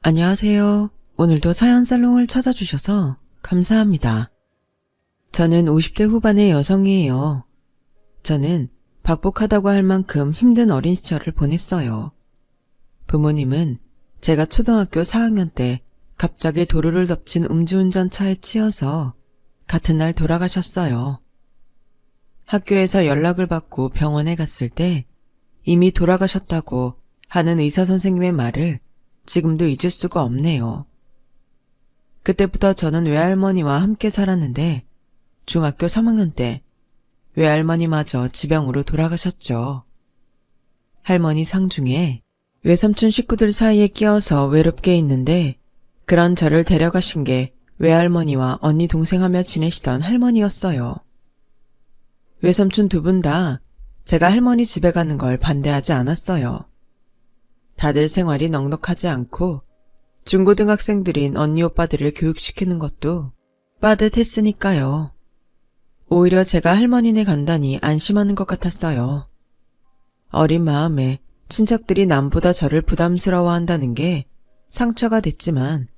안녕하세요. 오늘도 사연살롱을 찾아주셔서 감사합니다. 저는 50대 후반의 여성이에요. 저는 박복하다고 할 만큼 힘든 어린 시절을 보냈어요. 부모님은 제가 초등학교 4학년 때 갑자기 도로를 덮친 음주운전 차에 치여서 같은 날 돌아가셨어요. 학교에서 연락을 받고 병원에 갔을 때 이미 돌아가셨다고 하는 의사 선생님의 말을 지금도 잊을 수가 없네요. 그때부터 저는 외할머니와 함께 살았는데 중학교 3학년 때 외할머니마저 지병으로 돌아가셨죠. 할머니 상중에 외삼촌 식구들 사이에 끼어서 외롭게 있는데 그런 저를 데려가신 게 외할머니와 언니 동생하며 지내시던 할머니였어요. 외삼촌 두 분 다 제가 할머니 집에 가는 걸 반대하지 않았어요. 다들 생활이 넉넉하지 않고 중고등학생들인 언니 오빠들을 교육시키는 것도 빠듯했으니까요. 오히려 제가 할머니네 간다니 안심하는 것 같았어요. 어린 마음에 친척들이 남보다 저를 부담스러워한다는 게 상처가 됐지만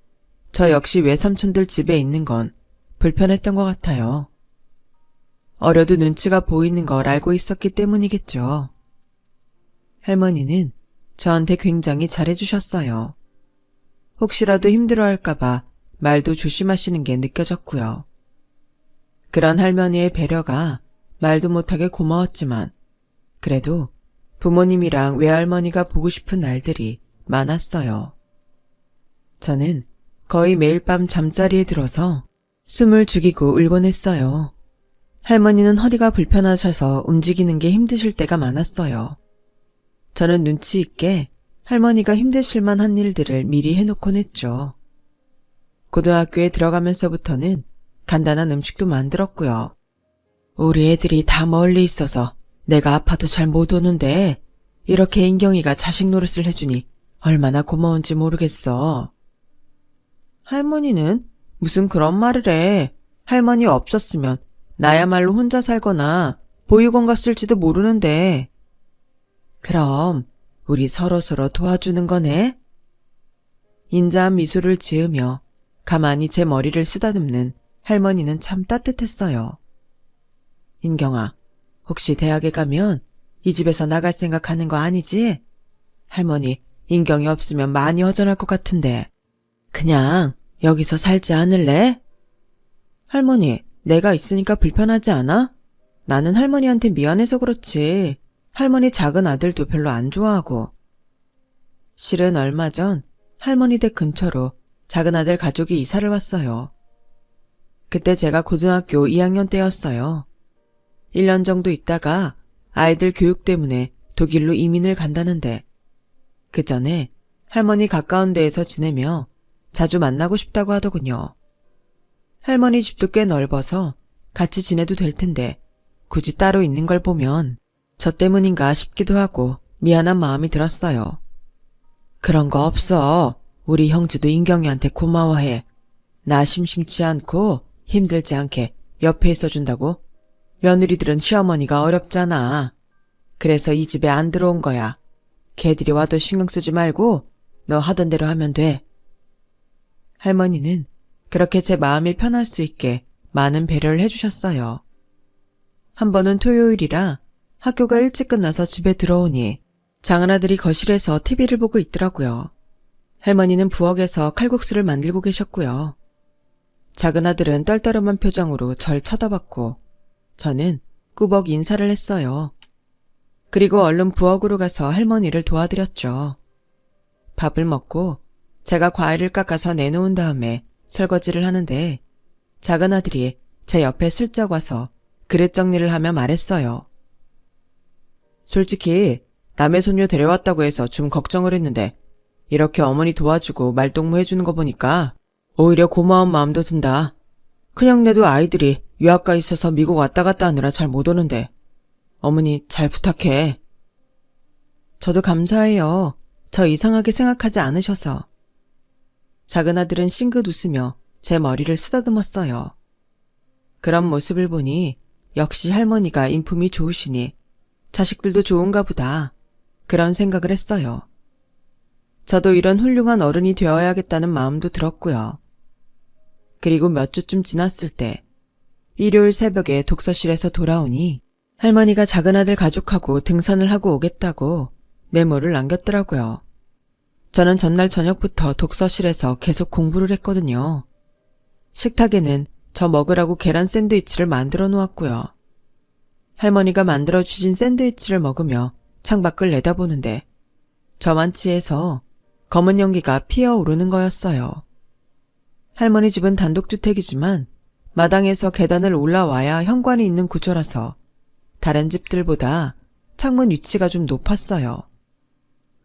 저 역시 외삼촌들 집에 있는 건 불편했던 것 같아요. 어려도 눈치가 보이는 걸 알고 있었기 때문이겠죠. 할머니는 저한테 굉장히 잘해주셨어요. 혹시라도 힘들어할까봐 말도 조심하시는 게 느껴졌고요. 그런 할머니의 배려가 말도 못하게 고마웠지만 그래도 부모님이랑 외할머니가 보고 싶은 날들이 많았어요. 저는 거의 매일 밤 잠자리에 들어서 숨을 죽이고 울곤 했어요. 할머니는 허리가 불편하셔서 움직이는 게 힘드실 때가 많았어요. 저는 눈치 있게 할머니가 힘드실만 한 일들을 미리 해놓곤 했죠. 고등학교에 들어가면서부터는 간단한 음식도 만들었고요. 우리 애들이 다 멀리 있어서 내가 아파도 잘 못 오는데 이렇게 인경이가 자식 노릇을 해주니 얼마나 고마운지 모르겠어. 할머니는 무슨 그런 말을 해. 할머니 없었으면 나야말로 혼자 살거나 보육원 갔을지도 모르는데. 그럼 우리 서로서로 도와주는 거네? 인자한 미소를 지으며 가만히 제 머리를 쓰다듬는 할머니는 참 따뜻했어요. 인경아, 혹시 대학에 가면 이 집에서 나갈 생각하는 거 아니지? 할머니, 인경이 없으면 많이 허전할 것 같은데. 그냥 여기서 살지 않을래? 할머니, 내가 있으니까 불편하지 않아? 나는 할머니한테 미안해서 그렇지. 할머니 작은 아들도 별로 안 좋아하고. 실은 얼마 전 할머니 댁 근처로 작은 아들 가족이 이사를 왔어요. 그때 제가 고등학교 2학년 때였어요. 1년 정도 있다가 아이들 교육 때문에 독일로 이민을 간다는데 그 전에 할머니 가까운 데에서 지내며 자주 만나고 싶다고 하더군요. 할머니 집도 꽤 넓어서 같이 지내도 될 텐데 굳이 따로 있는 걸 보면 저 때문인가 싶기도 하고 미안한 마음이 들었어요. 그런 거 없어. 우리 형주도 인경이한테 고마워해. 나 심심치 않고 힘들지 않게 옆에 있어준다고. 며느리들은 시어머니가 어렵잖아. 그래서 이 집에 안 들어온 거야. 걔들이 와도 신경 쓰지 말고 너 하던 대로 하면 돼. 할머니는 그렇게 제 마음이 편할 수 있게 많은 배려를 해주셨어요. 한 번은 토요일이라 학교가 일찍 끝나서 집에 들어오니 작은아들이 거실에서 TV를 보고 있더라고요. 할머니는 부엌에서 칼국수를 만들고 계셨고요. 작은아들은 떨떠름한 표정으로 절 쳐다봤고 저는 꾸벅 인사를 했어요. 그리고 얼른 부엌으로 가서 할머니를 도와드렸죠. 밥을 먹고 제가 과일을 깎아서 내놓은 다음에 설거지를 하는데 작은아들이 제 옆에 슬쩍 와서 그릇 정리를 하며 말했어요. 솔직히 남의 손녀 데려왔다고 해서 좀 걱정을 했는데 이렇게 어머니 도와주고 말동무 해주는 거 보니까 오히려 고마운 마음도 든다. 그냥 내도 아이들이 유학가 있어서 미국 왔다 갔다 하느라 잘 못 오는데 어머니 잘 부탁해. 저도 감사해요. 저 이상하게 생각하지 않으셔서. 작은아들은 싱긋 웃으며 제 머리를 쓰다듬었어요. 그런 모습을 보니 역시 할머니가 인품이 좋으시니 자식들도 좋은가 보다. 그런 생각을 했어요. 저도 이런 훌륭한 어른이 되어야겠다는 마음도 들었고요. 그리고 몇 주쯤 지났을 때 일요일 새벽에 독서실에서 돌아오니 할머니가 작은아들 가족하고 등산을 하고 오겠다고 메모를 남겼더라고요. 저는 전날 저녁부터 독서실에서 계속 공부를 했거든요. 식탁에는 저 먹으라고 계란 샌드위치를 만들어 놓았고요. 할머니가 만들어 주신 샌드위치를 먹으며 창밖을 내다보는데 저만 취해서 검은 연기가 피어오르는 거였어요. 할머니 집은 단독주택이지만 마당에서 계단을 올라와야 현관이 있는 구조라서 다른 집들보다 창문 위치가 좀 높았어요.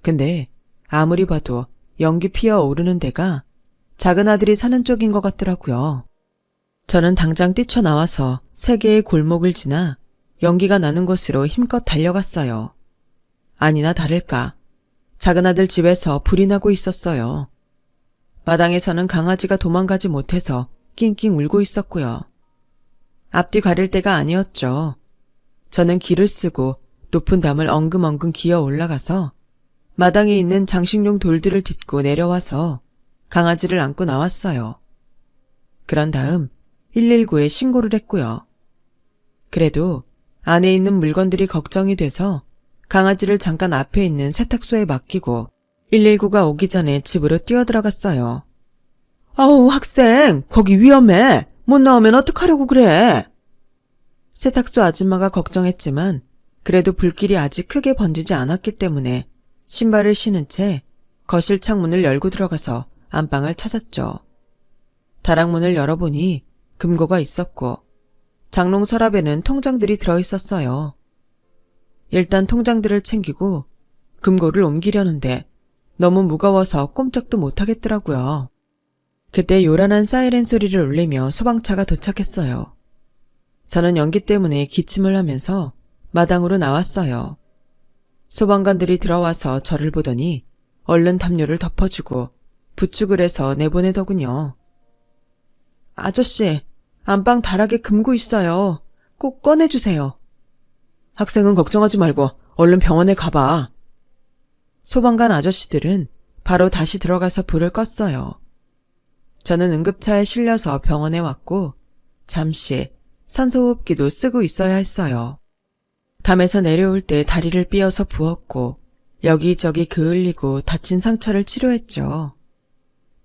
근데 아무리 봐도 연기 피어오르는 데가 작은아들이 사는 쪽인 것 같더라고요. 저는 당장 뛰쳐나와서 세 개의 골목을 지나 연기가 나는 곳으로 힘껏 달려갔어요. 아니나 다를까 작은아들 집에서 불이 나고 있었어요. 마당에서는 강아지가 도망가지 못해서 낑낑 울고 있었고요. 앞뒤 가릴 때가 아니었죠. 저는 길을 쓰고 높은 담을 엉금엉금 기어 올라가서 마당에 있는 장식용 돌들을 딛고 내려와서 강아지를 안고 나왔어요. 그런 다음 119에 신고를 했고요. 그래도 안에 있는 물건들이 걱정이 돼서 강아지를 잠깐 앞에 있는 세탁소에 맡기고 119가 오기 전에 집으로 뛰어들어갔어요. 아우, 학생, 거기 위험해. 못 나오면 어떡하려고 그래. 세탁소 아줌마가 걱정했지만 그래도 불길이 아직 크게 번지지 않았기 때문에 신발을 신은 채 거실 창문을 열고 들어가서 안방을 찾았죠. 다락문을 열어보니 금고가 있었고 장롱 서랍에는 통장들이 들어있었어요. 일단 통장들을 챙기고 금고를 옮기려는데 너무 무거워서 꼼짝도 못하겠더라고요. 그때 요란한 사이렌 소리를 울리며 소방차가 도착했어요. 저는 연기 때문에 기침을 하면서 마당으로 나왔어요. 소방관들이 들어와서 저를 보더니 얼른 담요를 덮어주고 부축을 해서 내보내더군요. 아저씨, 안방 다락에 금고 있어요. 꼭 꺼내주세요. 학생은 걱정하지 말고 얼른 병원에 가봐. 소방관 아저씨들은 바로 다시 들어가서 불을 껐어요. 저는 응급차에 실려서 병원에 왔고 잠시 산소호흡기도 쓰고 있어야 했어요. 담에서 내려올 때 다리를 삐어서 부었고 여기저기 그을리고 다친 상처를 치료했죠.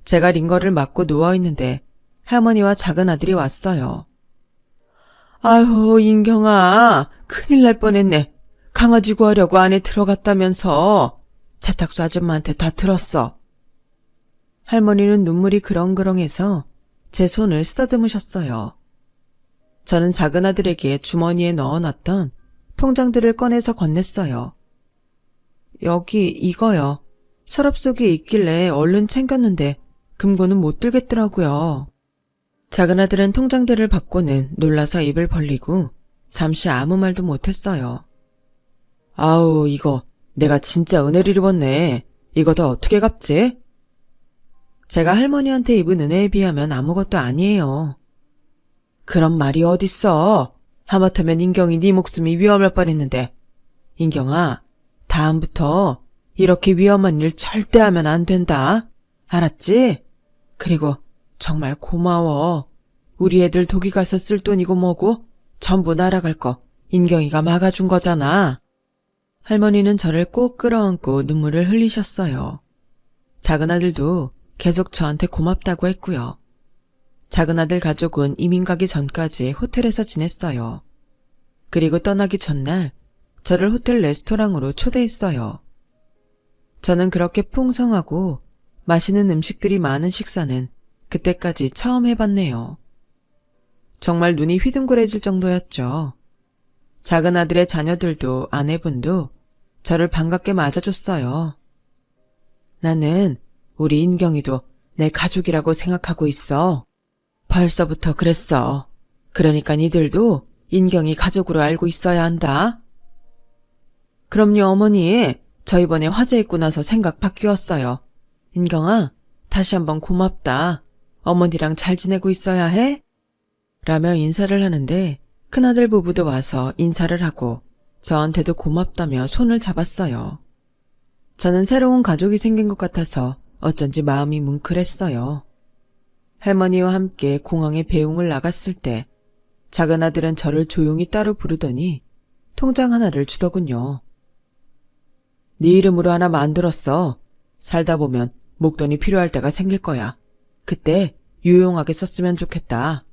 제가 링거를 맞고 누워있는데 할머니와 작은아들이 왔어요. 아유, 인경아, 큰일 날 뻔했네. 강아지 구하려고 안에 들어갔다면서. 세탁소 아줌마한테 다 들었어. 할머니는 눈물이 그렁그렁해서 제 손을 쓰다듬으셨어요. 저는 작은아들에게 주머니에 넣어놨던 통장들을 꺼내서 건넸어요. 여기 이거요. 서랍 속에 있길래 얼른 챙겼는데 금고는 못 들겠더라고요. 작은아들은 통장들을 받고는 놀라서 입을 벌리고 잠시 아무 말도 못했어요. 아우, 이거 내가 진짜 은혜를 입었네. 이거 다 어떻게 갚지? 제가 할머니한테 입은 은혜에 비하면 아무것도 아니에요. 그런 말이 어딨어. 하마터면 인경이 네 목숨이 위험할 뻔했는데. 인경아, 다음부터 이렇게 위험한 일 절대 하면 안 된다. 알았지? 그리고 정말 고마워. 우리 애들 독일 가서 쓸 돈이고 뭐고 전부 날아갈 거 인경이가 막아준 거잖아. 할머니는 저를 꼭 끌어안고 눈물을 흘리셨어요. 작은아들도 계속 저한테 고맙다고 했고요. 작은아들 가족은 이민 가기 전까지 호텔에서 지냈어요. 그리고 떠나기 전날 저를 호텔 레스토랑으로 초대했어요. 저는 그렇게 풍성하고 맛있는 음식들이 많은 식사는 그때까지 처음 해봤네요. 정말 눈이 휘둥그레질 정도였죠. 작은아들의 자녀들도 아내분도 저를 반갑게 맞아줬어요. 나는 우리 인경이도 내 가족이라고 생각하고 있어. 벌써부터 그랬어. 그러니까 니들도 인경이 가족으로 알고 있어야 한다. 그럼요, 어머니. 저 이번에 화재 있고 나서 생각 바뀌었어요. 인경아, 다시 한번 고맙다. 어머니랑 잘 지내고 있어야 해? 라며 인사를 하는데 큰아들 부부도 와서 인사를 하고 저한테도 고맙다며 손을 잡았어요. 저는 새로운 가족이 생긴 것 같아서 어쩐지 마음이 뭉클했어요. 할머니와 함께 공항에 배웅을 나갔을 때 작은 아들은 저를 조용히 따로 부르더니 통장 하나를 주더군요. 네 이름으로 하나 만들었어. 살다 보면 목돈이 필요할 때가 생길 거야. 그때 유용하게 썼으면 좋겠다.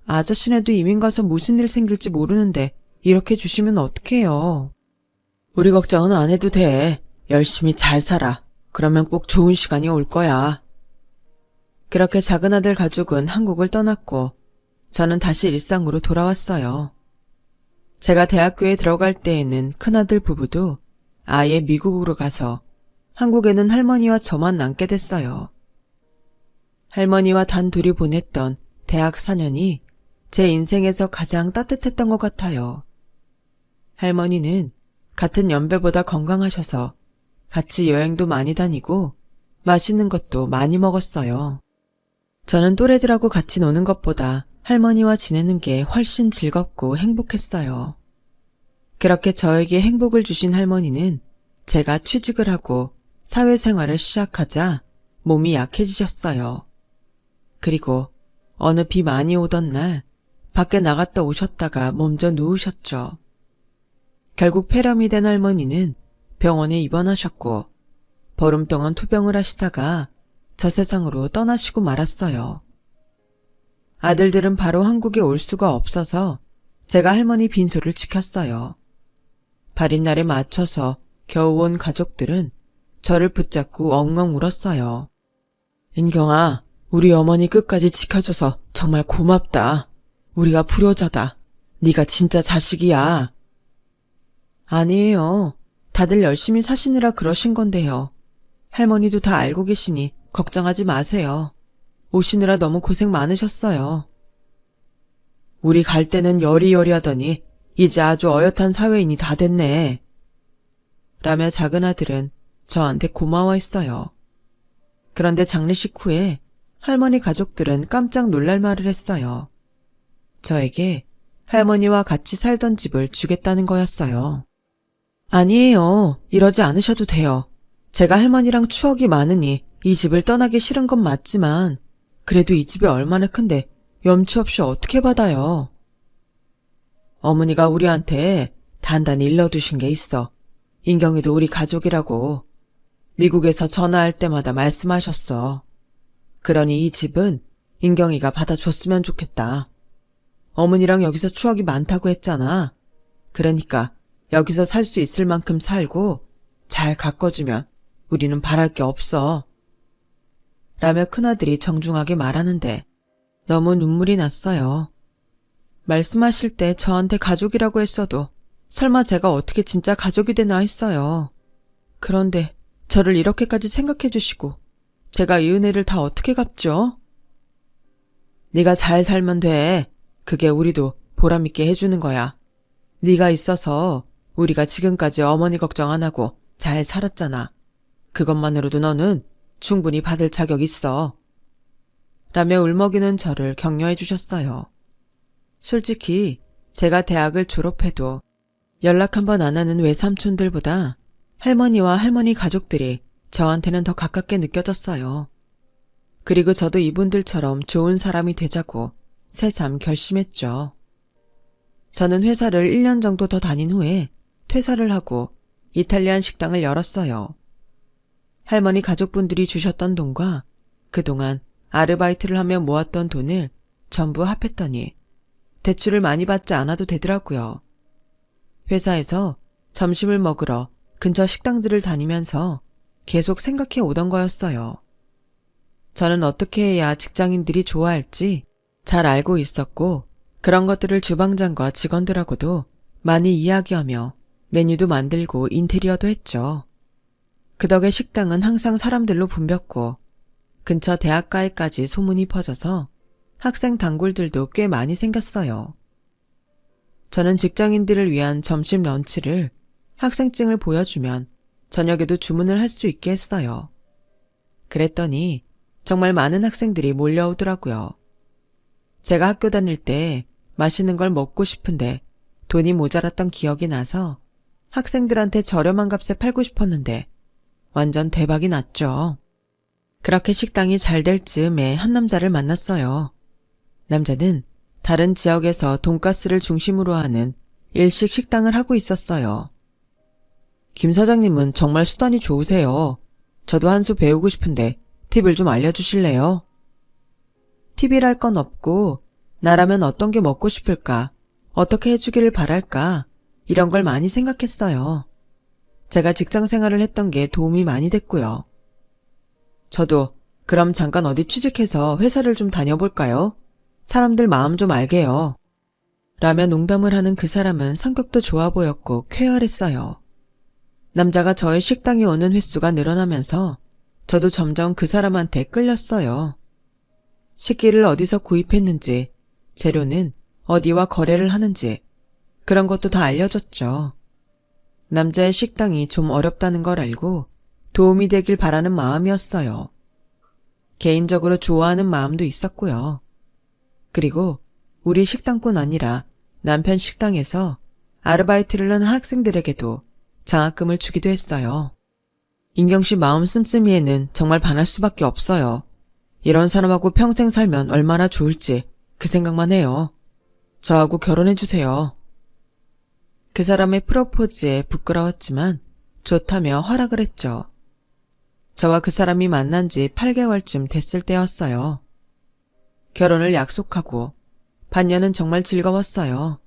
아저씨네도 이민 가서 무슨 일 생길지 모르는데 이렇게 주시면 어떡해요. 우리 걱정은 안 해도 돼. 열심히 잘 살아. 그러면 꼭 좋은 시간이 올 거야. 그렇게 작은 아들 가족은 한국을 떠났고 저는 다시 일상으로 돌아왔어요. 제가 대학교에 들어갈 때에는 큰아들 부부도 아예 미국으로 가서 한국에는 할머니와 저만 남게 됐어요. 할머니와 단둘이 보냈던 대학 4년이 제 인생에서 가장 따뜻했던 것 같아요. 할머니는 같은 연배보다 건강하셔서 같이 여행도 많이 다니고 맛있는 것도 많이 먹었어요. 저는 또래들하고 같이 노는 것보다 할머니와 지내는 게 훨씬 즐겁고 행복했어요. 그렇게 저에게 행복을 주신 할머니는 제가 취직을 하고 사회생활을 시작하자 몸이 약해지셨어요. 그리고 어느 비 많이 오던 날 밖에 나갔다 오셨다가 먼저 누우셨죠. 결국 폐렴이 된 할머니는 병원에 입원하셨고 보름 동안 투병을 하시다가 저 세상으로 떠나시고 말았어요. 아들들은 바로 한국에 올 수가 없어서 제가 할머니 빈소를 지켰어요. 발인 날에 맞춰서 겨우 온 가족들은 저를 붙잡고 엉엉 울었어요. 인경아, 우리 어머니 끝까지 지켜줘서 정말 고맙다. 우리가 불효자다. 네가 진짜 자식이야. 아니에요. 다들 열심히 사시느라 그러신 건데요. 할머니도 다 알고 계시니 걱정하지 마세요. 오시느라 너무 고생 많으셨어요. 우리 갈 때는 여리여리하더니 이제 아주 어엿한 사회인이 다 됐네. 라며 작은 아들은 저한테 고마워했어요. 그런데 장례식 후에 할머니 가족들은 깜짝 놀랄 말을 했어요. 저에게 할머니와 같이 살던 집을 주겠다는 거였어요. 아니에요. 이러지 않으셔도 돼요. 제가 할머니랑 추억이 많으니 이 집을 떠나기 싫은 건 맞지만 그래도 이 집이 얼마나 큰데 염치 없이 어떻게 받아요. 어머니가 우리한테 단단히 일러두신 게 있어. 인경이도 우리 가족이라고. 미국에서 전화할 때마다 말씀하셨어. 그러니 이 집은 인경이가 받아줬으면 좋겠다. 어머니랑 여기서 추억이 많다고 했잖아. 그러니까 여기서 살 수 있을 만큼 살고 잘 가꿔주면 우리는 바랄 게 없어. 라며 큰아들이 정중하게 말하는데 너무 눈물이 났어요. 말씀하실 때 저한테 가족이라고 했어도 설마 제가 어떻게 진짜 가족이 되나 했어요. 그런데 저를 이렇게까지 생각해 주시고 제가 이 은혜를 다 어떻게 갚죠? 네가 잘 살면 돼. 그게 우리도 보람있게 해주는 거야. 네가 있어서 우리가 지금까지 어머니 걱정 안 하고 잘 살았잖아. 그것만으로도 너는 충분히 받을 자격 있어. 라며 울먹이는 저를 격려해 주셨어요. 솔직히 제가 대학을 졸업해도 연락 한번 안 하는 외삼촌들보다 할머니와 할머니 가족들이 저한테는 더 가깝게 느껴졌어요. 그리고 저도 이분들처럼 좋은 사람이 되자고 새삼 결심했죠. 저는 회사를 1년 정도 더 다닌 후에 퇴사를 하고 이탈리안 식당을 열었어요. 할머니 가족분들이 주셨던 돈과 그동안 아르바이트를 하며 모았던 돈을 전부 합했더니 대출을 많이 받지 않아도 되더라고요. 회사에서 점심을 먹으러 근처 식당들을 다니면서 계속 생각해 오던 거였어요. 저는 어떻게 해야 직장인들이 좋아할지 잘 알고 있었고 그런 것들을 주방장과 직원들하고도 많이 이야기하며 메뉴도 만들고 인테리어도 했죠. 그 덕에 식당은 항상 사람들로 붐볐고 근처 대학가에까지 소문이 퍼져서 학생 단골들도 꽤 많이 생겼어요. 저는 직장인들을 위한 점심 런치를 학생증을 보여주면 저녁에도 주문을 할 수 있게 했어요. 그랬더니 정말 많은 학생들이 몰려오더라고요. 제가 학교 다닐 때 맛있는 걸 먹고 싶은데 돈이 모자랐던 기억이 나서 학생들한테 저렴한 값에 팔고 싶었는데 완전 대박이 났죠. 그렇게 식당이 잘 될 즈음에 한 남자를 만났어요. 남자는 다른 지역에서 돈가스를 중심으로 하는 일식 식당을 하고 있었어요. 김 사장님은 정말 수단이 좋으세요. 저도 한 수 배우고 싶은데 팁을 좀 알려주실래요? 팁이랄 건 없고 나라면 어떤 게 먹고 싶을까? 어떻게 해주기를 바랄까? 이런 걸 많이 생각했어요. 제가 직장 생활을 했던 게 도움이 많이 됐고요. 저도 그럼 잠깐 어디 취직해서 회사를 좀 다녀볼까요? 사람들 마음 좀 알게요. 라며 농담을 하는 그 사람은 성격도 좋아 보였고 쾌활했어요. 남자가 저의 식당에 오는 횟수가 늘어나면서 저도 점점 그 사람한테 끌렸어요. 식기를 어디서 구입했는지, 재료는 어디와 거래를 하는지 그런 것도 다 알려줬죠. 남자의 식당이 좀 어렵다는 걸 알고 도움이 되길 바라는 마음이었어요. 개인적으로 좋아하는 마음도 있었고요. 그리고 우리 식당뿐 아니라 남편 식당에서 아르바이트를 하는 학생들에게도 장학금을 주기도 했어요. 인경씨 마음 씀씀이에는 정말 반할 수밖에 없어요. 이런 사람하고 평생 살면 얼마나 좋을지 그 생각만 해요. 저하고 결혼해주세요. 그 사람의 프로포즈에 부끄러웠지만 좋다며 허락을 했죠. 저와 그 사람이 만난 지 8개월쯤 됐을 때였어요. 결혼을 약속하고 반년은 정말 즐거웠어요.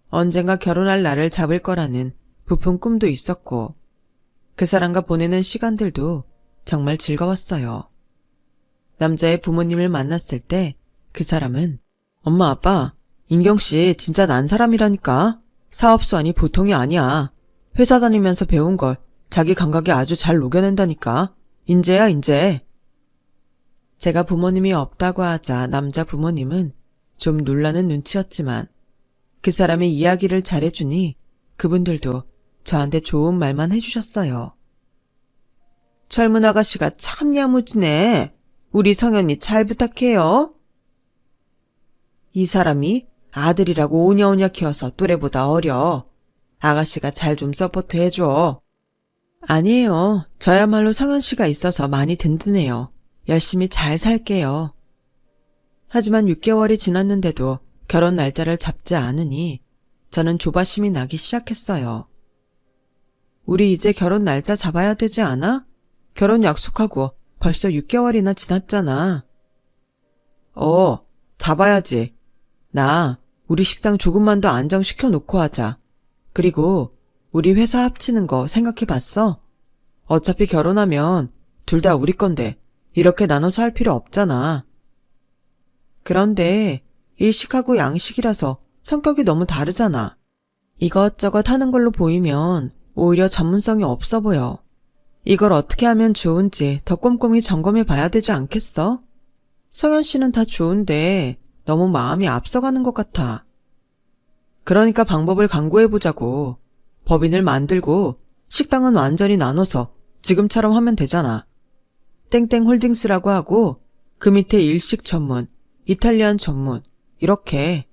언젠가 결혼할 날을 잡을 거라는 부푼 꿈도 있었고 그 사람과 보내는 시간들도 정말 즐거웠어요. 남자의 부모님을 만났을 때 그 사람은 엄마 아빠 인경씨 진짜 난 사람이라니까. 사업수완이 보통이 아니야. 회사 다니면서 배운 걸 자기 감각에 아주 잘 녹여낸다니까. 인재야 인재. 제가 부모님이 없다고 하자 남자 부모님은 좀 놀라는 눈치였지만 그 사람의 이야기를 잘해주니 그분들도 저한테 좋은 말만 해주셨어요. 젊은 아가씨가 참 야무지네. 우리 성현이 잘 부탁해요. 이 사람이 아들이라고 오냐오냐 키워서 또래보다 어려. 아가씨가 잘 좀 서포트 해줘. 아니에요. 저야말로 성현씨가 있어서 많이 든든해요. 열심히 잘 살게요. 하지만 6개월이 지났는데도 결혼 날짜를 잡지 않으니 저는 조바심이 나기 시작했어요. 우리 이제 결혼 날짜 잡아야 되지 않아? 결혼 약속하고 벌써 6개월이나 지났잖아. 잡아야지. 나 우리 식당 조금만 더 안정시켜 놓고 하자. 그리고 우리 회사 합치는 거 생각해 봤어? 어차피 결혼하면 둘 다 우리 건데 이렇게 나눠서 할 필요 없잖아. 그런데 일식하고 양식이라서 성격이 너무 다르잖아. 이것저것 하는 걸로 보이면 오히려 전문성이 없어 보여. 이걸 어떻게 하면 좋은지 더 꼼꼼히 점검해 봐야 되지 않겠어? 성현 씨는 다 좋은데 너무 마음이 앞서가는 것 같아. 그러니까 방법을 강구해보자고. 법인을 만들고 식당은 완전히 나눠서 지금처럼 하면 되잖아. 땡땡 홀딩스라고 하고 그 밑에 일식 전문, 이탈리안 전문 이렇게.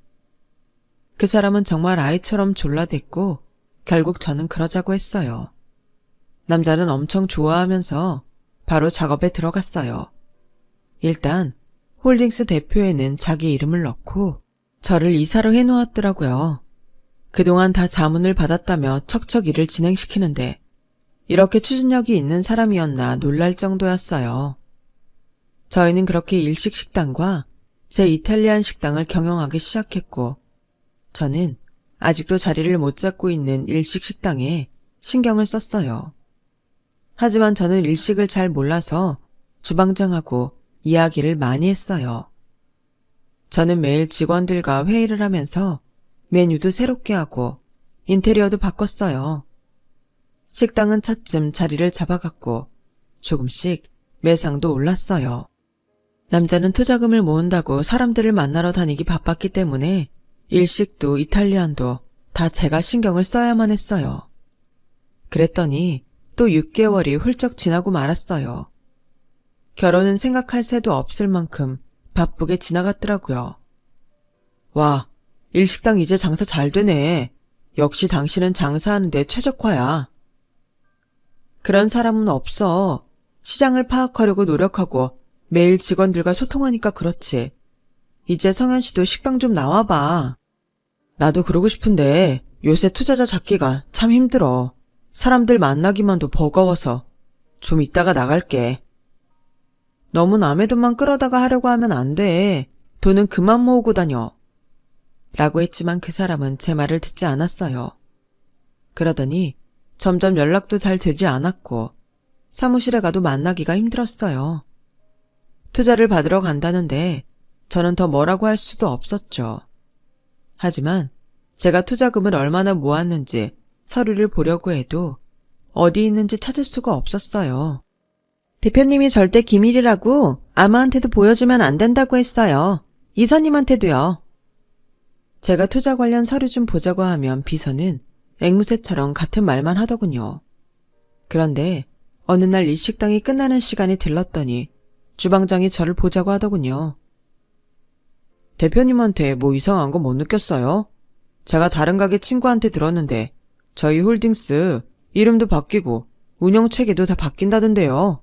그 사람은 정말 아이처럼 졸라댔고 결국 저는 그러자고 했어요. 남자는 엄청 좋아하면서 바로 작업에 들어갔어요. 일단 홀딩스 대표에는 자기 이름을 넣고 저를 이사로 해놓았더라고요. 그동안 다 자문을 받았다며 척척 일을 진행시키는데 이렇게 추진력이 있는 사람이었나 놀랄 정도였어요. 저희는 그렇게 일식 식당과 제 이탈리안 식당을 경영하기 시작했고 저는 아직도 자리를 못 잡고 있는 일식 식당에 신경을 썼어요. 하지만 저는 일식을 잘 몰라서 주방장하고 이야기를 많이 했어요. 저는 매일 직원들과 회의를 하면서 메뉴도 새롭게 하고 인테리어도 바꿨어요. 식당은 차츰 자리를 잡아갔고 조금씩 매상도 올랐어요. 남자는 투자금을 모은다고 사람들을 만나러 다니기 바빴기 때문에 일식도 이탈리안도 다 제가 신경을 써야만 했어요. 그랬더니 또 6개월이 훌쩍 지나고 말았어요. 결혼은 생각할 새도 없을 만큼 바쁘게 지나갔더라고요. 와, 일식당 이제 장사 잘 되네. 역시 당신은 장사하는데 최적화야. 그런 사람은 없어. 시장을 파악하려고 노력하고 매일 직원들과 소통하니까 그렇지. 이제 성현 씨도 식당 좀 나와봐. 나도 그러고 싶은데 요새 투자자 잡기가 참 힘들어. 사람들 만나기만도 버거워서. 좀 이따가 나갈게. 너무 남의 돈만 끌어다가 하려고 하면 안 돼. 돈은 그만 모으고 다녀. 라고 했지만 그 사람은 제 말을 듣지 않았어요. 그러더니 점점 연락도 잘 되지 않았고 사무실에 가도 만나기가 힘들었어요. 투자를 받으러 간다는데 저는 더 뭐라고 할 수도 없었죠. 하지만 제가 투자금을 얼마나 모았는지 서류를 보려고 해도 어디 있는지 찾을 수가 없었어요. 대표님이 절대 기밀이라고 아무한테도 보여주면 안 된다고 했어요. 이사님한테도요. 제가 투자 관련 서류 좀 보자고 하면 비서는 앵무새처럼 같은 말만 하더군요. 그런데 어느 날 이 식당이 끝나는 시간에 들렀더니 주방장이 저를 보자고 하더군요. 대표님한테 뭐 이상한 거 못 느꼈어요? 제가 다른 가게 친구한테 들었는데 저희 홀딩스 이름도 바뀌고 운영 체계도 다 바뀐다던데요.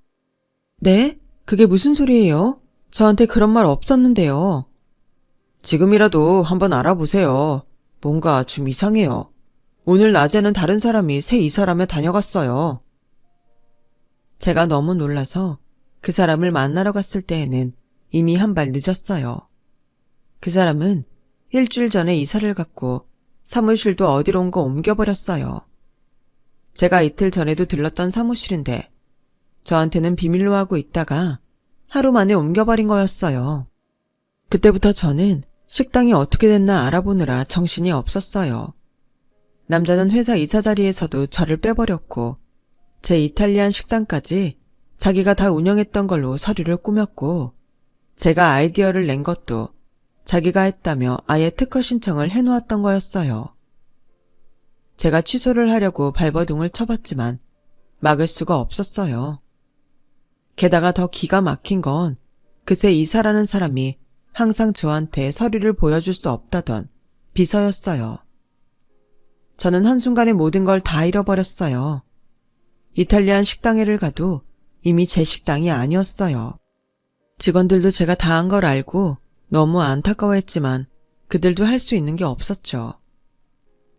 네? 그게 무슨 소리예요? 저한테 그런 말 없었는데요. 지금이라도 한번 알아보세요. 뭔가 좀 이상해요. 오늘 낮에는 다른 사람이 새 이사람에 다녀갔어요. 제가 너무 놀라서 그 사람을 만나러 갔을 때에는 이미 한 발 늦었어요. 그 사람은 일주일 전에 이사를 갔고 사무실도 어디론가 옮겨버렸어요. 제가 이틀 전에도 들렀던 사무실인데 저한테는 비밀로 하고 있다가 하루 만에 옮겨버린 거였어요. 그때부터 저는 식당이 어떻게 됐나 알아보느라 정신이 없었어요. 남자는 회사 이사 자리에서도 저를 빼버렸고 제 이탈리안 식당까지 자기가 다 운영했던 걸로 서류를 꾸몄고 제가 아이디어를 낸 것도 자기가 했다며 아예 특허 신청을 해놓았던 거였어요. 제가 취소를 하려고 발버둥을 쳐봤지만 막을 수가 없었어요. 게다가 더 기가 막힌 건 그새 이사라는 사람이 항상 저한테 서류를 보여줄 수 없다던 비서였어요. 저는 한순간에 모든 걸 다 잃어버렸어요. 이탈리안 식당에를 가도 이미 제 식당이 아니었어요. 직원들도 제가 다 한 걸 알고 너무 안타까워했지만 그들도 할 수 있는 게 없었죠.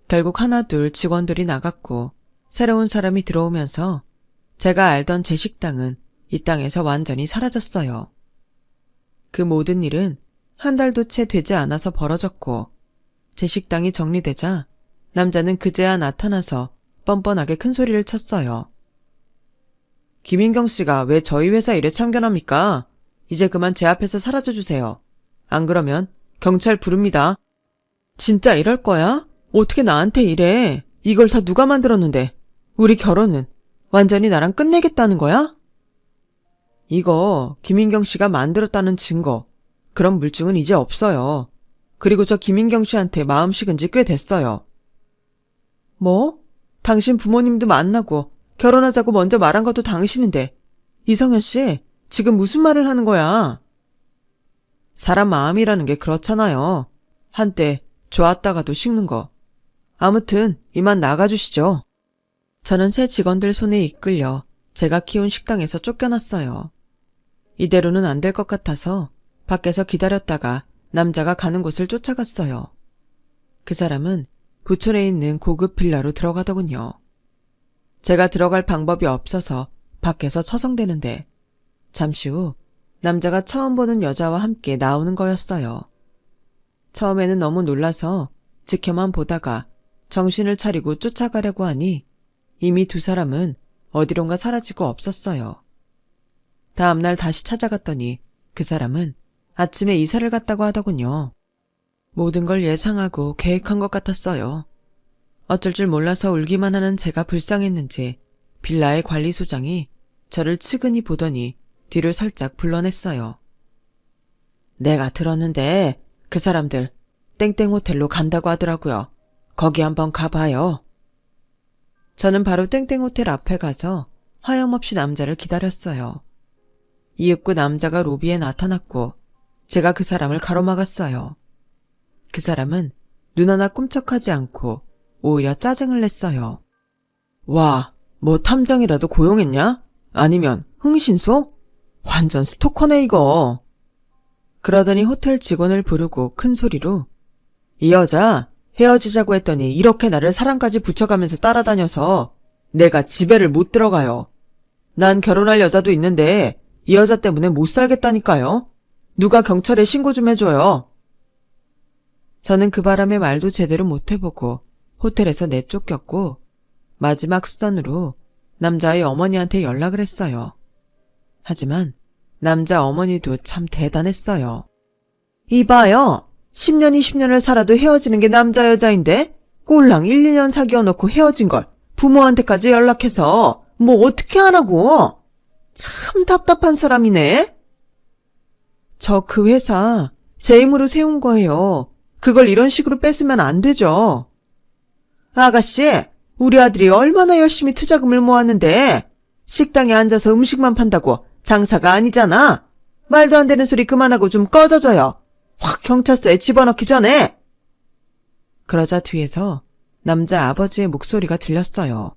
결국 하나둘 직원들이 나갔고 새로운 사람이 들어오면서 제가 알던 제 식당은 이 땅에서 완전히 사라졌어요. 그 모든 일은 한 달도 채 되지 않아서 벌어졌고 제 식당이 정리되자 남자는 그제야 나타나서 뻔뻔하게 큰 소리를 쳤어요. 김인경 씨가 왜 저희 회사 일에 참견합니까? 이제 그만 제 앞에서 사라져주세요. 안 그러면 경찰 부릅니다. 진짜 이럴 거야? 어떻게 나한테 이래? 이걸 다 누가 만들었는데? 우리 결혼은 완전히 나랑 끝내겠다는 거야? 이거 김인경 씨가 만들었다는 증거, 그런 물증은 이제 없어요. 그리고 저 김인경 씨한테 마음 식은 지 꽤 됐어요. 뭐? 당신 부모님도 만나고 결혼하자고 먼저 말한 것도 당신인데 이성현 씨, 지금 무슨 말을 하는 거야? 사람 마음이라는 게 그렇잖아요. 한때 좋았다가도 식는 거. 아무튼 이만 나가주시죠. 저는 새 직원들 손에 이끌려 제가 키운 식당에서 쫓겨났어요. 이대로는 안 될 것 같아서 밖에서 기다렸다가 남자가 가는 곳을 쫓아갔어요. 그 사람은 부촌에 있는 고급 빌라로 들어가더군요. 제가 들어갈 방법이 없어서 밖에서 처성대는데 잠시 후 남자가 처음 보는 여자와 함께 나오는 거였어요. 처음에는 너무 놀라서 지켜만 보다가 정신을 차리고 쫓아가려고 하니 이미 두 사람은 어디론가 사라지고 없었어요. 다음날 다시 찾아갔더니 그 사람은 아침에 이사를 갔다고 하더군요. 모든 걸 예상하고 계획한 것 같았어요. 어쩔 줄 몰라서 울기만 하는 제가 불쌍했는지 빌라의 관리소장이 저를 측은히 보더니 뒤를 살짝 불러냈어요. 내가 들었는데 그 사람들 땡땡 호텔로 간다고 하더라고요. 거기 한번 가봐요. 저는 바로 땡땡 호텔 앞에 가서 하염없이 남자를 기다렸어요. 이윽고 남자가 로비에 나타났고 제가 그 사람을 가로막았어요. 그 사람은 눈 하나 꿈쩍하지 않고 오히려 짜증을 냈어요. 와, 뭐 탐정이라도 고용했냐? 아니면 흥신소? 완전 스토커네 이거. 그러더니 호텔 직원을 부르고 큰 소리로 이 여자 헤어지자고 했더니 이렇게 나를 사랑까지 붙여가면서 따라다녀서 내가 집에를 못 들어가요. 난 결혼할 여자도 있는데 이 여자 때문에 못 살겠다니까요. 누가 경찰에 신고 좀 해줘요. 저는 그 바람에 말도 제대로 못 해보고 호텔에서 내쫓겼고 마지막 수단으로 남자의 어머니한테 연락을 했어요. 하지만 남자 어머니도 참 대단했어요. 이봐요. 10년 20년을 살아도 헤어지는 게 남자 여자인데 꼴랑 1, 2년 사귀어놓고 헤어진 걸 부모한테까지 연락해서 뭐 어떻게 하라고. 참 답답한 사람이네. 저 그 회사 제 힘으로 세운 거예요. 그걸 이런 식으로 뺏으면 안 되죠. 아가씨, 우리 아들이 얼마나 열심히 투자금을 모았는데 식당에 앉아서 음식만 판다고 장사가 아니잖아. 말도 안 되는 소리 그만하고 좀 꺼져줘요. 확 경찰서에 집어넣기 전에. 그러자 뒤에서 남자 아버지의 목소리가 들렸어요.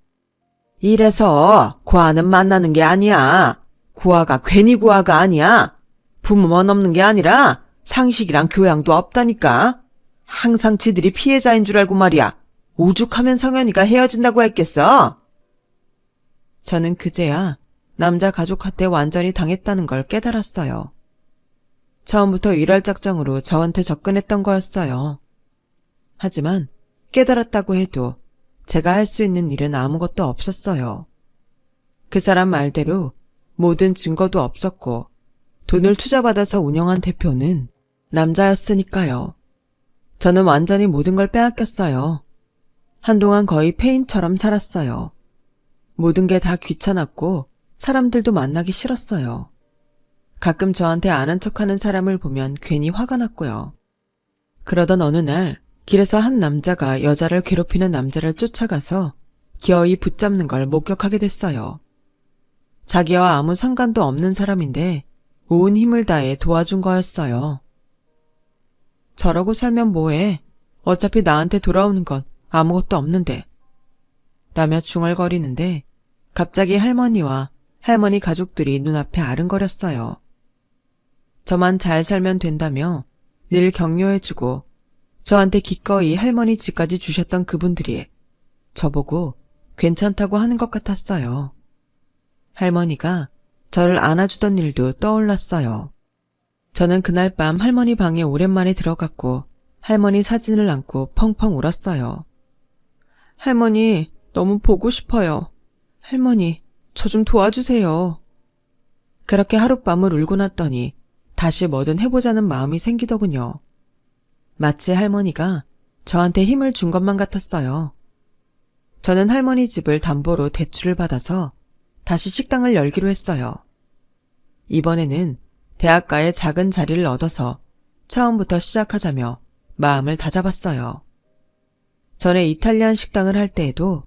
이래서 고아는 만나는 게 아니야. 고아가 괜히 고아가 아니야. 부모만 없는 게 아니라 상식이랑 교양도 없다니까. 항상 지들이 피해자인 줄 알고 말이야. 오죽하면 성현이가 헤어진다고 했겠어? 저는 그제야 남자 가족한테 완전히 당했다는 걸 깨달았어요. 처음부터 일할 작정으로 저한테 접근했던 거였어요. 하지만 깨달았다고 해도 제가 할 수 있는 일은 아무것도 없었어요. 그 사람 말대로 모든 증거도 없었고 돈을 투자받아서 운영한 대표는 남자였으니까요. 저는 완전히 모든 걸 빼앗겼어요. 한동안 거의 폐인처럼 살았어요. 모든 게 다 귀찮았고 사람들도 만나기 싫었어요. 가끔 저한테 아는 척하는 사람을 보면 괜히 화가 났고요. 그러던 어느 날 길에서 한 남자가 여자를 괴롭히는 남자를 쫓아가서 기어이 붙잡는 걸 목격하게 됐어요. 자기와 아무 상관도 없는 사람인데 온 힘을 다해 도와준 거였어요. 저러고 살면 뭐해? 어차피 나한테 돌아오는 건 아무것도 없는데. 라며 중얼거리는데 갑자기 할머니와 할머니 가족들이 눈앞에 아른거렸어요. 저만 잘 살면 된다며 늘 격려해주고 저한테 기꺼이 할머니 집까지 주셨던 그분들이 저보고 괜찮다고 하는 것 같았어요. 할머니가 저를 안아주던 일도 떠올랐어요. 저는 그날 밤 할머니 방에 오랜만에 들어갔고 할머니 사진을 안고 펑펑 울었어요. 할머니, 너무 보고 싶어요. 할머니, 저 좀 도와주세요. 그렇게 하룻밤을 울고 났더니 다시 뭐든 해보자는 마음이 생기더군요. 마치 할머니가 저한테 힘을 준 것만 같았어요. 저는 할머니 집을 담보로 대출을 받아서 다시 식당을 열기로 했어요. 이번에는 대학가에 작은 자리를 얻어서 처음부터 시작하자며 마음을 다잡았어요. 전에 이탈리안 식당을 할 때에도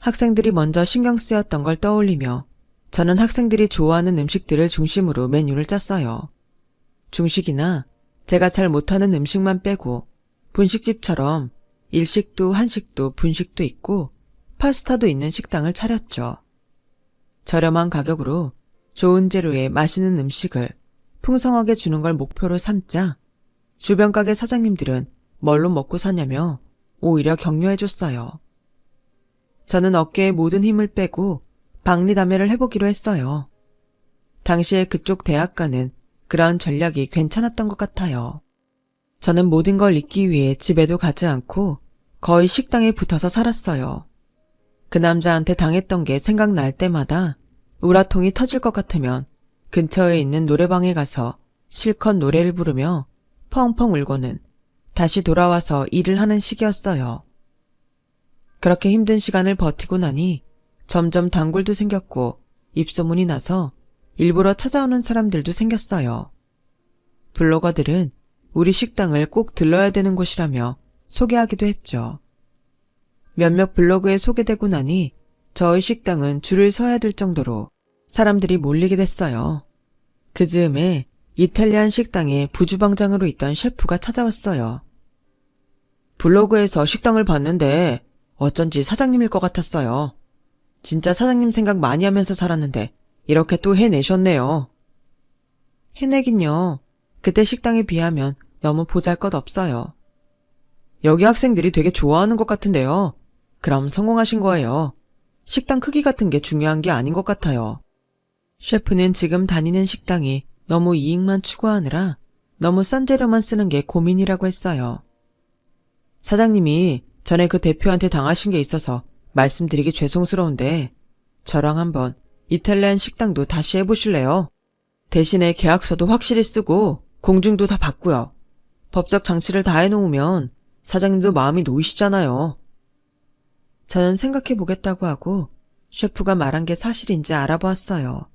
학생들이 먼저 신경 쓰였던 걸 떠올리며 저는 학생들이 좋아하는 음식들을 중심으로 메뉴를 짰어요. 중식이나 제가 잘 못하는 음식만 빼고 분식집처럼 일식도 한식도 분식도 있고 파스타도 있는 식당을 차렸죠. 저렴한 가격으로 좋은 재료에 맛있는 음식을 풍성하게 주는 걸 목표로 삼자 주변 가게 사장님들은 뭘로 먹고 사냐며 오히려 격려해줬어요. 저는 어깨에 모든 힘을 빼고 박리담회를 해보기로 했어요. 당시에 그쪽 대학가는 그러한 전략이 괜찮았던 것 같아요. 저는 모든 걸 잊기 위해 집에도 가지 않고 거의 식당에 붙어서 살았어요. 그 남자한테 당했던 게 생각날 때마다 우라통이 터질 것 같으면 근처에 있는 노래방에 가서 실컷 노래를 부르며 펑펑 울고는 다시 돌아와서 일을 하는 시기였어요. 그렇게 힘든 시간을 버티고 나니 점점 단골도 생겼고 입소문이 나서 일부러 찾아오는 사람들도 생겼어요. 블로거들은 우리 식당을 꼭 들러야 되는 곳이라며 소개하기도 했죠. 몇몇 블로그에 소개되고 나니 저희 식당은 줄을 서야 될 정도로 사람들이 몰리게 됐어요. 그 즈음에 이탈리안 식당에 부주방장으로 있던 셰프가 찾아왔어요. 블로그에서 식당을 봤는데 어쩐지 사장님일 것 같았어요. 진짜 사장님 생각 많이 하면서 살았는데 이렇게 또 해내셨네요. 해내긴요. 그때 식당에 비하면 너무 보잘것없어요. 여기 학생들이 되게 좋아하는 것 같은데요. 그럼 성공하신 거예요. 식당 크기 같은 게 중요한 게 아닌 것 같아요. 셰프는 지금 다니는 식당이 너무 이익만 추구하느라 너무 싼 재료만 쓰는 게 고민이라고 했어요. 사장님이 전에 그 대표한테 당하신 게 있어서 말씀드리기 죄송스러운데 저랑 한번 이탈리안 식당도 다시 해보실래요? 대신에 계약서도 확실히 쓰고 공증도 다 받고요. 법적 장치를 다 해놓으면 사장님도 마음이 놓이시잖아요. 저는 생각해보겠다고 하고 셰프가 말한 게 사실인지 알아보았어요.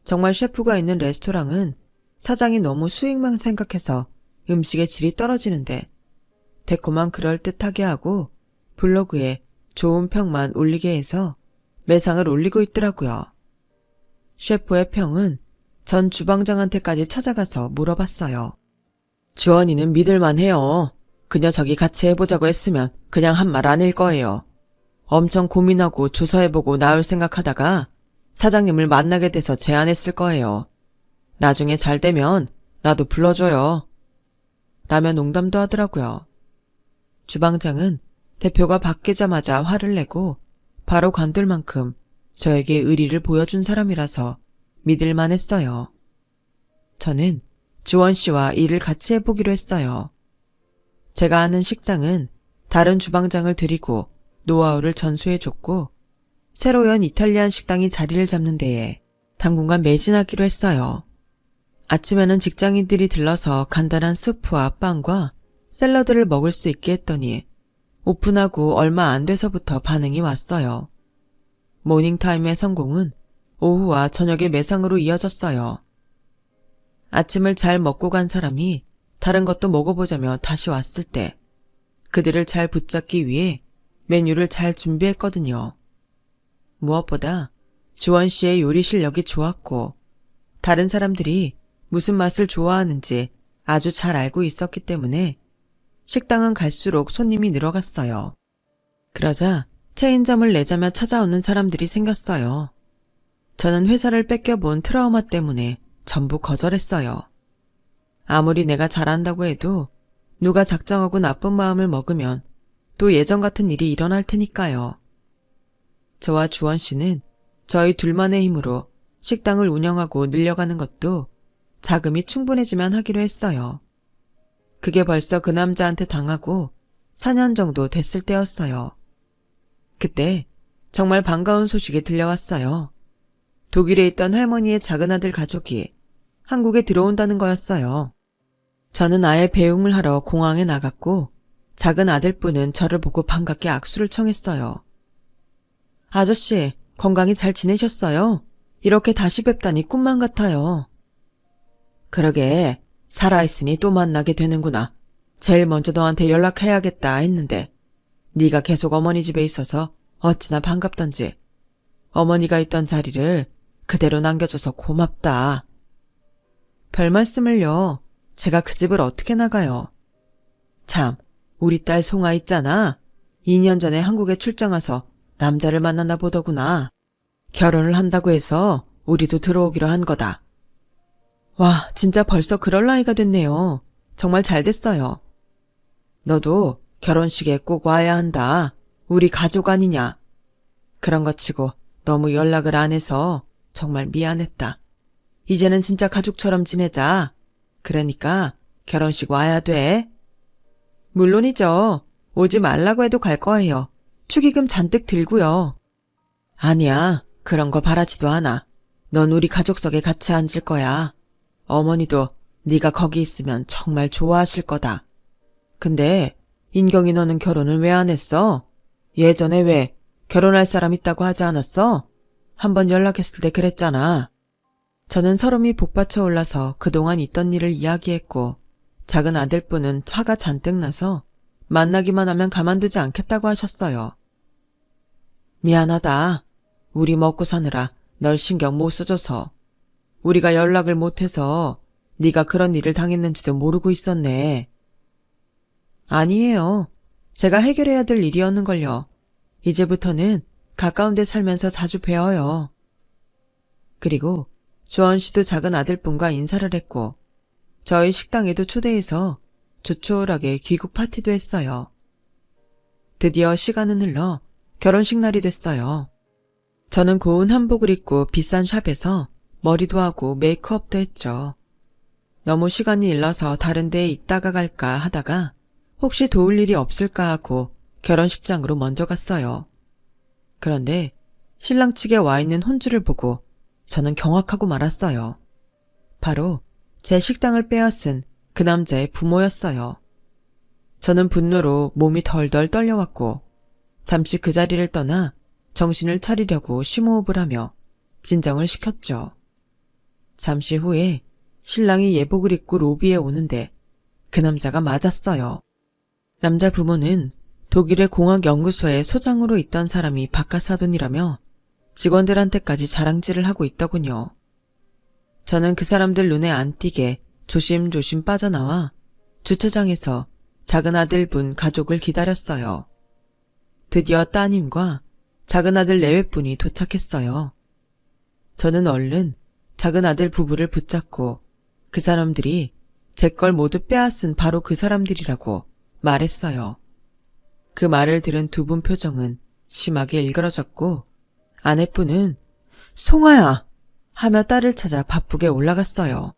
정말 셰프가 있는 레스토랑은 사장이 너무 수익만 생각해서 음식의 질이 떨어지는데 데코만 그럴듯하게 하고 블로그에 좋은 평만 올리게 해서 매상을 올리고 있더라고요. 셰프의 평은 전 주방장한테까지 찾아가서 물어봤어요. 주원이는 믿을만 해요. 그 녀석이 같이 해보자고 했으면 그냥 한 말 아닐 거예요. 엄청 고민하고 조사해보고 나올 생각하다가 사장님을 만나게 돼서 제안했을 거예요. 나중에 잘 되면 나도 불러줘요. 라며 농담도 하더라고요. 주방장은 대표가 바뀌자마자 화를 내고 바로 관둘 만큼 저에게 의리를 보여준 사람이라서 믿을만 했어요. 저는 주원 씨와 일을 같이 해보기로 했어요. 제가 아는 식당은 다른 주방장을 들이고 노하우를 전수해줬고 새로 연 이탈리안 식당이 자리를 잡는 데에 당분간 매진하기로 했어요. 아침에는 직장인들이 들러서 간단한 스프와 빵과 샐러드를 먹을 수 있게 했더니 오픈하고 얼마 안 돼서부터 반응이 왔어요. 모닝타임의 성공은 오후와 저녁의 매상으로 이어졌어요. 아침을 잘 먹고 간 사람이 다른 것도 먹어보자며 다시 왔을 때 그들을 잘 붙잡기 위해 메뉴를 잘 준비했거든요. 무엇보다 주원 씨의 요리 실력이 좋았고 다른 사람들이 무슨 맛을 좋아하는지 아주 잘 알고 있었기 때문에 식당은 갈수록 손님이 늘어갔어요. 그러자 체인점을 내자며 찾아오는 사람들이 생겼어요. 저는 회사를 뺏겨본 트라우마 때문에 전부 거절했어요. 아무리 내가 잘한다고 해도 누가 작정하고 나쁜 마음을 먹으면 또 예전 같은 일이 일어날 테니까요. 저와 주원 씨는 저희 둘만의 힘으로 식당을 운영하고 늘려가는 것도 자금이 충분해지면 하기로 했어요. 그게 벌써 그 남자한테 당하고 4년 정도 됐을 때였어요. 그때 정말 반가운 소식이 들려왔어요. 독일에 있던 할머니의 작은 아들 가족이 한국에 들어온다는 거였어요. 저는 아예 배웅을 하러 공항에 나갔고 작은 아들뿐은 저를 보고 반갑게 악수를 청했어요. 아저씨, 건강히 잘 지내셨어요? 이렇게 다시 뵙다니 꿈만 같아요. 그러게, 살아있으니 또 만나게 되는구나. 제일 먼저 너한테 연락해야겠다 했는데 네가 계속 어머니 집에 있어서 어찌나 반갑던지. 어머니가 있던 자리를 그대로 남겨줘서 고맙다. 별 말씀을요. 제가 그 집을 어떻게 나가요. 참, 우리 딸 송아 있잖아. 2년 전에 한국에 출장 와서 남자를 만났나 보더구나. 결혼을 한다고 해서 우리도 들어오기로 한 거다. 와, 진짜 벌써 그럴 나이가 됐네요. 정말 잘 됐어요. 너도 결혼식에 꼭 와야 한다. 우리 가족 아니냐. 그런 것 치고 너무 연락을 안 해서 정말 미안했다. 이제는 진짜 가족처럼 지내자. 그러니까 결혼식 와야 돼. 물론이죠. 오지 말라고 해도 갈 거예요. 축의금 잔뜩 들고요. 아니야. 그런 거 바라지도 않아. 넌 우리 가족석에 같이 앉을 거야. 어머니도 네가 거기 있으면 정말 좋아하실 거다. 근데 인경이 너는 결혼을 왜 안 했어? 예전에 왜 결혼할 사람 있다고 하지 않았어? 한번 연락했을 때 그랬잖아. 저는 서름이 복받쳐 올라서 그동안 있던 일을 이야기했고 작은 아들분은 화가 잔뜩 나서 만나기만 하면 가만두지 않겠다고 하셨어요. 미안하다. 우리 먹고 사느라 널 신경 못 써줘서. 우리가 연락을 못해서 네가 그런 일을 당했는지도 모르고 있었네. 아니에요. 제가 해결해야 될 일이었는걸요. 이제부터는 가까운 데 살면서 자주 뵈어요. 그리고 조원 씨도 작은 아들분과 인사를 했고 저희 식당에도 초대해서 조촐하게 귀국 파티도 했어요. 드디어 시간은 흘러 결혼식 날이 됐어요. 저는 고운 한복을 입고 비싼 샵에서 머리도 하고 메이크업도 했죠. 너무 시간이 일러서 다른 데에 있다가 갈까 하다가 혹시 도울 일이 없을까 하고 결혼식장으로 먼저 갔어요. 그런데 신랑 측에 와 있는 혼주를 보고 저는 경악하고 말았어요. 바로 제 식당을 빼앗은 그 남자의 부모였어요. 저는 분노로 몸이 덜덜 떨려왔고 잠시 그 자리를 떠나 정신을 차리려고 심호흡을 하며 진정을 시켰죠. 잠시 후에 신랑이 예복을 입고 로비에 오는데 그 남자가 맞았어요. 남자 부모는 독일의 공학연구소에 소장으로 있던 사람이 바깥사돈이라며 직원들한테까지 자랑질을 하고 있더군요. 저는 그 사람들 눈에 안 띄게 조심조심 빠져나와 주차장에서 작은 아들분 가족을 기다렸어요. 드디어 따님과 작은 아들 내외분이 도착했어요. 저는 얼른 작은 아들 부부를 붙잡고 그 사람들이 제 걸 모두 빼앗은 바로 그 사람들이라고 말했어요. 그 말을 들은 두 분 표정은 심하게 일그러졌고 아내분은 송아야 하며 딸을 찾아 바쁘게 올라갔어요.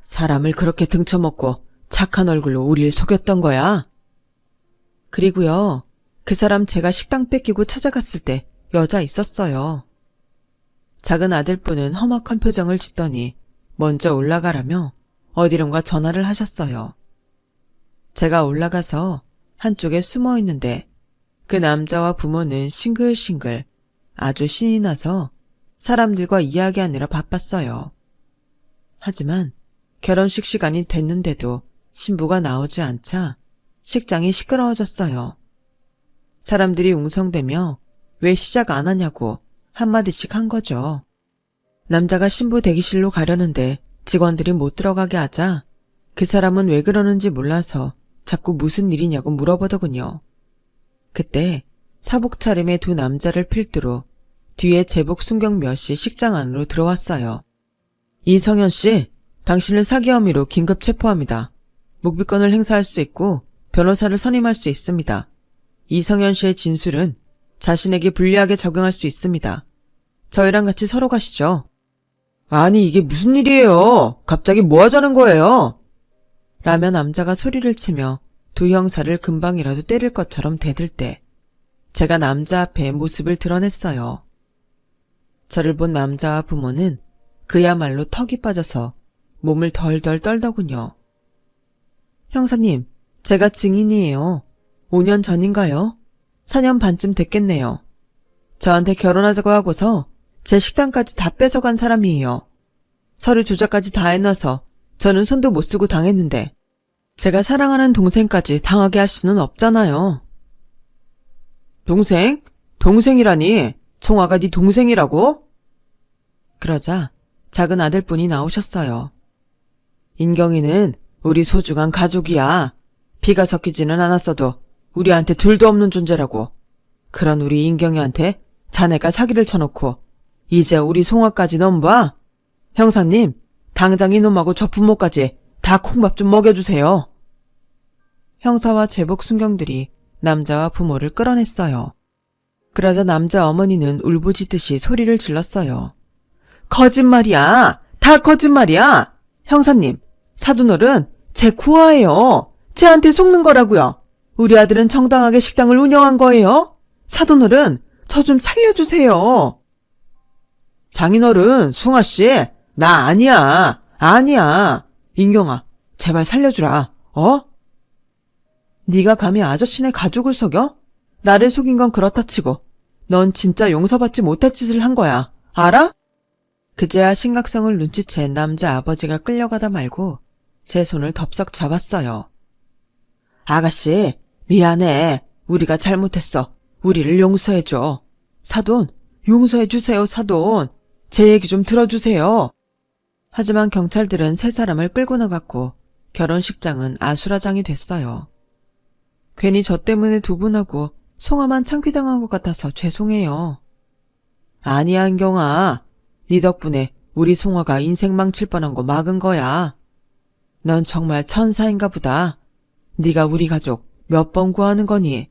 사람을 그렇게 등쳐먹고 착한 얼굴로 우릴 속였던 거야? 그리고요, 그 사람 제가 식당 뺏기고 찾아갔을 때 여자 있었어요. 작은 아들분은 험악한 표정을 짓더니 먼저 올라가라며 어디론가 전화를 하셨어요. 제가 올라가서 한쪽에 숨어 있는데 그 남자와 부모는 싱글싱글 아주 신이 나서 사람들과 이야기하느라 바빴어요. 하지만 결혼식 시간이 됐는데도 신부가 나오지 않자 식장이 시끄러워졌어요. 사람들이 웅성대며 왜 시작 안 하냐고 한마디씩 한 거죠. 남자가 신부 대기실로 가려는데 직원들이 못 들어가게 하자 그 사람은 왜 그러는지 몰라서 자꾸 무슨 일이냐고 물어보더군요. 그때 사복 차림의 두 남자를 필두로 뒤에 제복 순경 몇이 식장 안으로 들어왔어요. 이성현 씨, 당신을 사기 혐의로 긴급 체포합니다. 묵비권을 행사할 수 있고 변호사를 선임할 수 있습니다. 이성현 씨의 진술은 자신에게 불리하게 적용할 수 있습니다. 저희랑 같이 서로 가시죠. 아니 이게 무슨 일이에요? 갑자기 뭐 하자는 거예요? 라며 남자가 소리를 치며 두 형사를 금방이라도 때릴 것처럼 대들 때 제가 남자 앞에 모습을 드러냈어요. 저를 본 남자와 부모는 그야말로 턱이 빠져서 몸을 덜덜 떨더군요. 형사님, 제가 증인이에요. 5년 전인가요? 4년 반쯤 됐겠네요. 저한테 결혼하자고 하고서 제 식당까지 다 뺏어간 사람이에요. 서류 조작까지 다 해놔서 저는 손도 못 쓰고 당했는데 제가 사랑하는 동생까지 당하게 할 수는 없잖아요. 동생? 동생이라니? 총아가 네 동생이라고? 그러자 작은 아들분이 나오셨어요. 인경이는 우리 소중한 가족이야. 피가 섞이지는 않았어도 우리한테 둘도 없는 존재라고. 그런 우리 인경이한테 자네가 사기를 쳐놓고 이제 우리 송아까지 넘봐? 형사님, 당장 이놈하고 저 부모까지 다 콩밥 좀 먹여주세요. 형사와 제복 순경들이 남자와 부모를 끌어냈어요. 그러자 남자 어머니는 울부짖듯이 소리를 질렀어요. 거짓말이야! 다 거짓말이야! 형사님, 사돈어른 제 고아예요. 쟤한테 속는 거라고요. 우리 아들은 정당하게 식당을 운영한 거예요. 사돈어른, 저 좀 살려주세요. 장인어른, 숭아씨, 나 아니야. 아니야. 인경아, 제발 살려주라. 네가 감히 아저씨네 가족을 속여? 나를 속인 건 그렇다 치고 넌 진짜 용서받지 못할 짓을 한 거야. 알아? 그제야 심각성을 눈치챈 남자 아버지가 끌려가다 말고 제 손을 덥석 잡았어요. 아가씨, 미안해. 우리가 잘못했어. 우리를 용서해줘. 사돈, 용서해주세요, 사돈. 제 얘기 좀 들어주세요. 하지만 경찰들은 세 사람을 끌고 나갔고 결혼식장은 아수라장이 됐어요. 괜히 저 때문에 두 분하고 송아만 창피당한 것 같아서 죄송해요. 아니야, 안경아. 네 덕분에 우리 송아가 인생 망칠 뻔한 거 막은 거야. 넌 정말 천사인가 보다. 네가 우리 가족 몇 번 구하는 거니?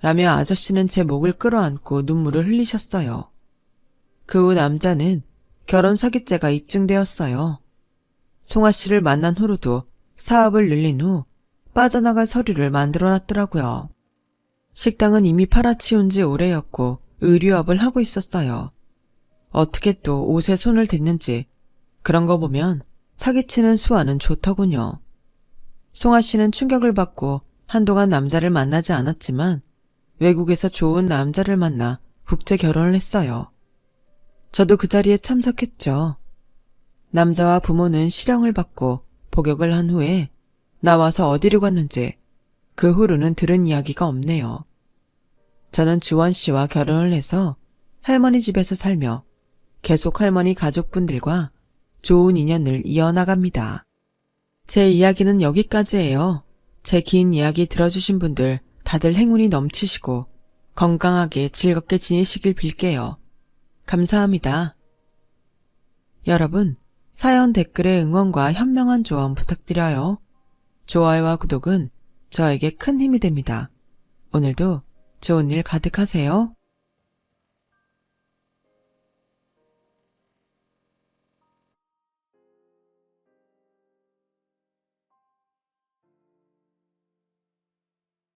라며 아저씨는 제 목을 끌어안고 눈물을 흘리셨어요. 그 후 남자는 결혼 사기죄가 입증되었어요. 송아 씨를 만난 후로도 사업을 늘린 후 빠져나갈 서류를 만들어놨더라고요. 식당은 이미 팔아치운 지 오래였고 의류업을 하고 있었어요. 어떻게 또 옷에 손을 댔는지 그런 거 보면 사기치는 수완은 좋더군요. 송아 씨는 충격을 받고 한동안 남자를 만나지 않았지만 외국에서 좋은 남자를 만나 국제 결혼을 했어요. 저도 그 자리에 참석했죠. 남자와 부모는 실형을 받고 복역을 한 후에 나와서 어디로 갔는지 그 후로는 들은 이야기가 없네요. 저는 주원 씨와 결혼을 해서 할머니 집에서 살며 계속 할머니 가족분들과 좋은 인연을 이어나갑니다. 제 이야기는 여기까지예요. 제 긴 이야기 들어주신 분들 다들 행운이 넘치시고 건강하게 즐겁게 지내시길 빌게요. 감사합니다. 여러분, 사연 댓글에 응원과 현명한 조언 부탁드려요. 좋아요와 구독은 저에게 큰 힘이 됩니다. 오늘도 좋은 일 가득하세요.